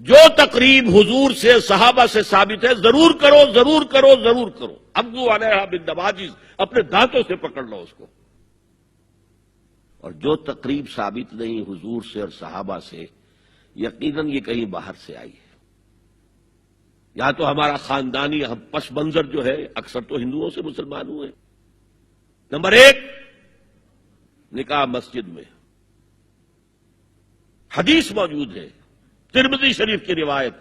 جو تقریب حضور سے صحابہ سے ثابت ہے ضرور کرو ضرور کرو ضرور کرو. ابو علیہ بالنواجذ، اپنے دانتوں سے پکڑ لو اس کو. اور جو تقریب ثابت نہیں حضور سے اور صحابہ سے، یقیناً یہ کہیں باہر سے آئی ہے. یا تو ہمارا خاندانی پس منظر جو ہے، اکثر تو ہندوؤں سے مسلمان ہوئے. نمبر ایک، نکاح مسجد میں. حدیث موجود ہے، ترمذی شریف کی روایت،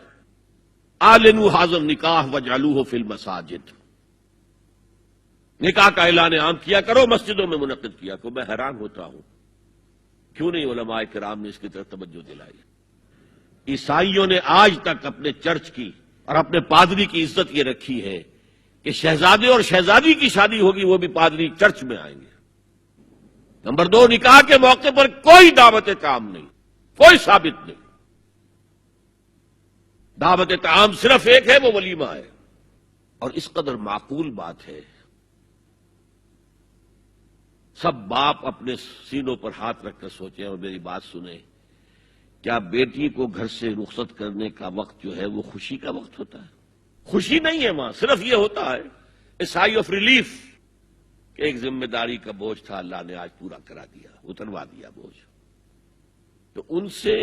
اعلنوا ھذا النکاح وجعلوہ فی المساجد. نکاح کا اعلان عام کیا کرو، مسجدوں میں منعقد کیا کرو. میں حیران ہوتا ہوں کیوں نہیں علماء کرام نے اس کی طرف توجہ دلائی. عیسائیوں نے آج تک اپنے چرچ کی اور اپنے پادری کی عزت یہ رکھی ہے کہ شہزادے اور شہزادی کی شادی ہوگی وہ بھی پادری چرچ میں آئیں گے. نمبر دو، نکاح کے موقع پر کوئی دعوت طعام نہیں، کوئی ثابت نہیں. دعوت طعام صرف ایک ہے، وہ ولیمہ ہے. اور اس قدر معقول بات ہے، سب باپ اپنے سینوں پر ہاتھ رکھ کر سوچیں اور میری بات سنیں. کیا بیٹی کو گھر سے رخصت کرنے کا وقت جو ہے وہ خوشی کا وقت ہوتا ہے؟ خوشی نہیں ہے وہاں، صرف یہ ہوتا ہے اے سائی آف ریلیف کہ ایک ذمہ داری کا بوجھ تھا، اللہ نے آج پورا کرا دیا، اتروا دیا بوجھ. تو ان سے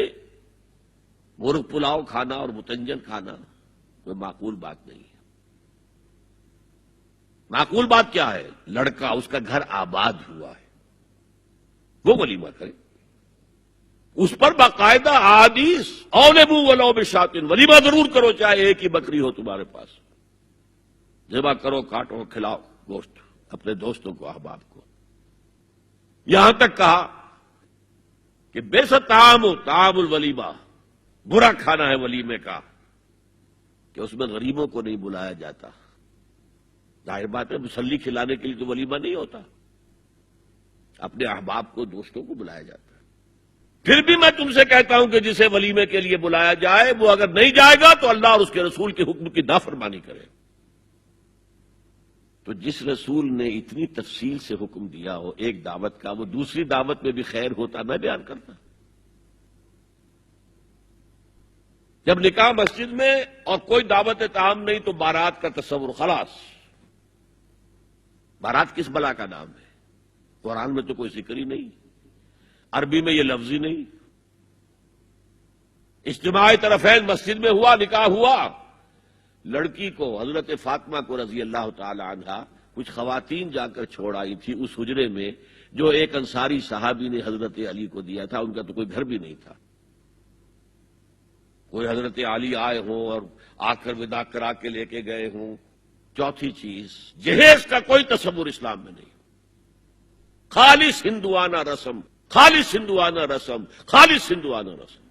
مرغ پلاؤ کھانا اور متنجن کھانا کوئی معقول بات نہیں ہے. معقول بات کیا ہے؟ لڑکا، اس کا گھر آباد ہوا ہے، وہ ولیمہ کرے. اس پر باقاعدہ احادیث اولبوا ولو بشاۃ، ولیمہ ضرور کرو چاہے ایک ہی بکری ہو تمہارے پاس. ذبح کرو، کاٹو، کھلاؤ گوشت اپنے دوستوں کو، احباب کو. یہاں تک کہا کہ بئس طعام طعام الولیمہ، برا کھانا ہے ولیمے کا کہ اس میں غریبوں کو نہیں بلایا جاتا. ظاہر بات ہے مسلی کھلانے کے لیے تو ولیمہ نہیں ہوتا، اپنے احباب کو، دوستوں کو بلایا جاتا ہے. پھر بھی میں تم سے کہتا ہوں کہ جسے ولیمے کے لیے بلایا جائے وہ اگر نہیں جائے گا تو اللہ اور اس کے رسول کے حکم کی نافرمانی کرے. تو جس رسول نے اتنی تفصیل سے حکم دیا ہو ایک دعوت کا، وہ دوسری دعوت میں بھی خیر ہوتا میں بیان کرتا. جب نکاح مسجد میں اور کوئی دعوت طعام نہیں تو بارات کا تصور خلاص. بارات کس بلا کا نام ہے؟ قرآن میں تو کوئی ذکر ہی نہیں، عربی میں یہ لفظ ہی نہیں. اجتماع طرفین مسجد میں ہوا، نکاح ہوا. لڑکی کو، حضرت فاطمہ کو رضی اللہ تعالی عنہا، کچھ خواتین جا کر چھوڑ آئی تھی اس حجرے میں جو ایک انصاری صحابی نے حضرت علی کو دیا تھا. ان کا تو کوئی گھر بھی نہیں تھا. کوئی حضرت علی آئے ہوں اور آ کر وداع کرا کے لے کے گئے ہوں. چوتھی چیز، جہیز کا کوئی تصور اسلام میں نہیں. خالص ہندوانہ رسم، خالص ہندوانہ رسم، خالص ہندوانہ رسم.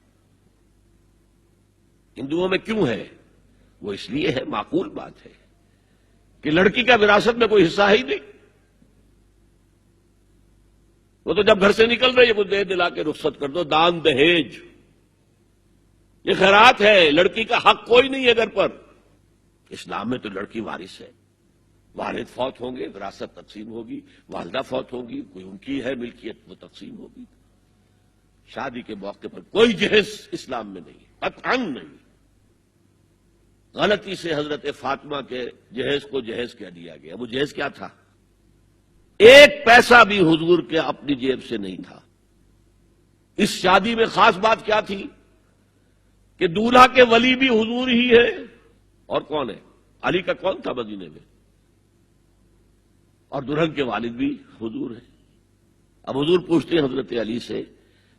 ہندوؤں میں کیوں ہے؟ وہ اس لیے ہے، معقول بات ہے کہ لڑکی کا وراثت میں کوئی حصہ ہی نہیں. وہ تو جب گھر سے نکل رہی ہے وہ دے دلا کے رخصت کر دو. دان دہیج یہ خیرات ہے، لڑکی کا حق کوئی نہیں ہے گھر پر. اسلام میں تو لڑکی وارث ہے. والد فوت ہوں گے، وراثت تقسیم ہوگی. والدہ فوت ہوگی، کوئی ان کی ہے ملکیت، وہ تقسیم ہوگی. شادی کے موقع پر کوئی جہیز اسلام میں نہیں، قطعاً نہیں. غلطی سے حضرت فاطمہ کے جہیز کو جہیز کہہ دیا گیا. وہ جہیز کیا تھا؟ ایک پیسہ بھی حضور کے اپنی جیب سے نہیں تھا. اس شادی میں خاص بات کیا تھی کہ دولہا کے ولی بھی حضور ہی ہے. اور کون ہے؟ علی کا کون تھا مدینے میں؟ اور دلہن کے والد بھی حضور ہیں. اب حضور پوچھتے ہیں حضرت علی سے،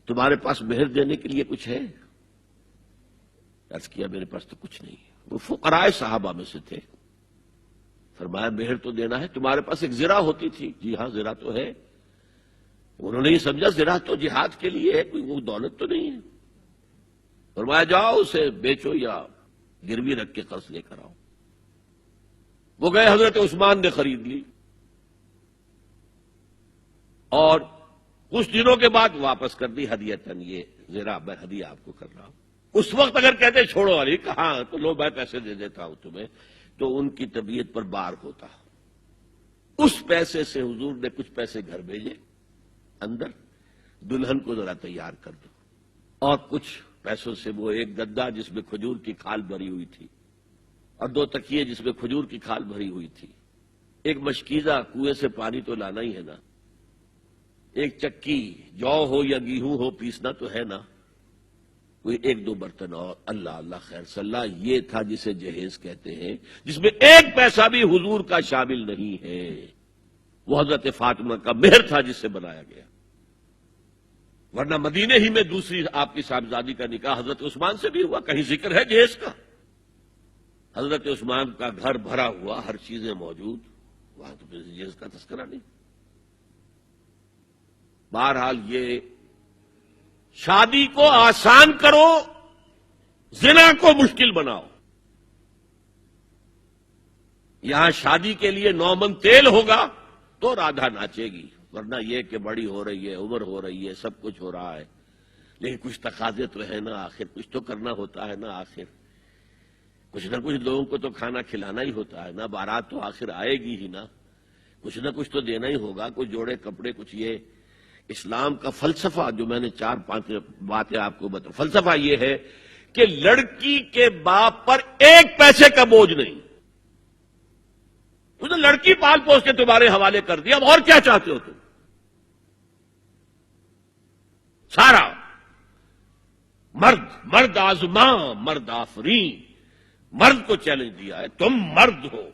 تمہارے پاس مہر دینے کے لیے کچھ ہے؟ عرض کیا میرے پاس تو کچھ نہیں ہے. وہ فقراء صحابہ میں سے تھے. فرمایا مہر تو دینا ہے. تمہارے پاس ایک زرہ ہوتی تھی؟ جی ہاں زرہ تو ہے. انہوں نے یہ سمجھا زرہ تو جہاد کے لیے ہے، کوئی وہ دولت تو نہیں ہے. فرمایا جاؤ اسے بیچو یا گروی رکھ کے قرض لے کر آؤ. وہ گئے، حضرت عثمان نے خرید لی اور کچھ دنوں کے بعد واپس کر دی ہدیتاً. یہ زرہ میں ہدیہ آپ کو کر رہا ہوں. اس وقت اگر کہتے چھوڑو علی، کہاں تو لو میں پیسے دے دیتا ہوں تمہیں، تو ان کی طبیعت پر بار ہوتا. اس پیسے سے حضور نے کچھ پیسے گھر بھیجے اندر، دلہن کو ذرا تیار کر دو، اور کچھ پیسوں سے وہ ایک گدا جس میں کھجور کی کھال بھری ہوئی تھی اور 2 تکیے جس میں کھجور کی کھال بھری ہوئی تھی، ایک مشکیزہ کنویں سے پانی تو لانا ہی ہے نا، ایک چکی جو ہو یا گیہوں ہو پیسنا تو ہے نا، کوئی 1-2 برتن اور اللہ اللہ خیر صلی اللہ، یہ تھا جسے جہیز کہتے ہیں، جس میں ایک پیسہ بھی حضور کا شامل نہیں ہے۔ وہ حضرت فاطمہ کا مہر تھا جس سے بنایا گیا، ورنہ مدینے ہی میں دوسری آپ کی صاحبزادی کا نکاح حضرت عثمان سے بھی ہوا، کہیں ذکر ہے جہیز کا؟ حضرت عثمان کا گھر بھرا ہوا، ہر چیزیں موجود، وہاں تو پھر جہیز کا تذکرہ نہیں۔ بہرحال یہ شادی کو آسان کرو، زنا کو مشکل بناؤ۔ یہاں شادی کے لیے 9 من تیل ہوگا تو رادھا ناچے گی، ورنہ یہ کہ بڑی ہو رہی ہے، عمر ہو رہی ہے، سب کچھ ہو رہا ہے، لیکن کچھ تقاضے تو ہے نا، آخر کچھ تو کرنا ہوتا ہے نا، آخر کچھ نہ کچھ لوگوں کو تو کھانا کھلانا ہی ہوتا ہے نا، بارات تو آخر آئے گی ہی نا، کچھ نہ کچھ تو دینا ہی ہوگا، کچھ جوڑے کپڑے، کچھ یہ۔ اسلام کا فلسفہ جو میں نے 4-5 باتیں آپ کو بتاؤں، فلسفہ یہ ہے کہ لڑکی کے باپ پر 1 پیسے کا بوجھ نہیں، اس نے لڑکی پال پوس کے تمہارے حوالے کر دیا، اب اور کیا چاہتے ہو تم؟ سارا مرد آزماں مرد آفرین، مرد کو چیلنج دیا ہے، تم مرد ہو،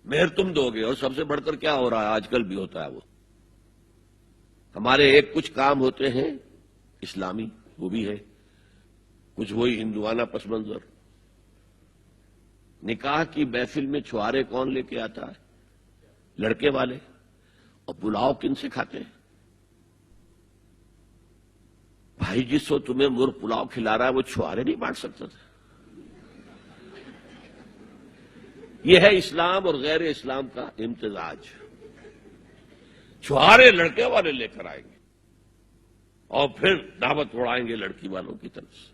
مہر تم دو گے، اور سب سے بڑھ کر کیا ہو رہا ہے آج کل بھی ہوتا ہے، وہ ہمارے ایک کچھ کام ہوتے ہیں اسلامی، وہ بھی ہے، کچھ وہی ہندوانہ پس منظر۔ نکاح کی محفل میں چھوارے کون لے کے آتا ہے؟ لڑکے والے، اور پلاؤ کن سے کھاتے ہیں؟ بھائی جس کو تمہیں مرغ پلاؤ کھلا رہا ہے وہ چھوارے نہیں بانٹ سکتا تھا؟ یہ ہے اسلام اور غیر اسلام کا امتزاج۔ چھوارے لڑکے والے لے کر آئیں گے اور پھر دعوت اڑائیں گے لڑکی والوں کی طرف سے۔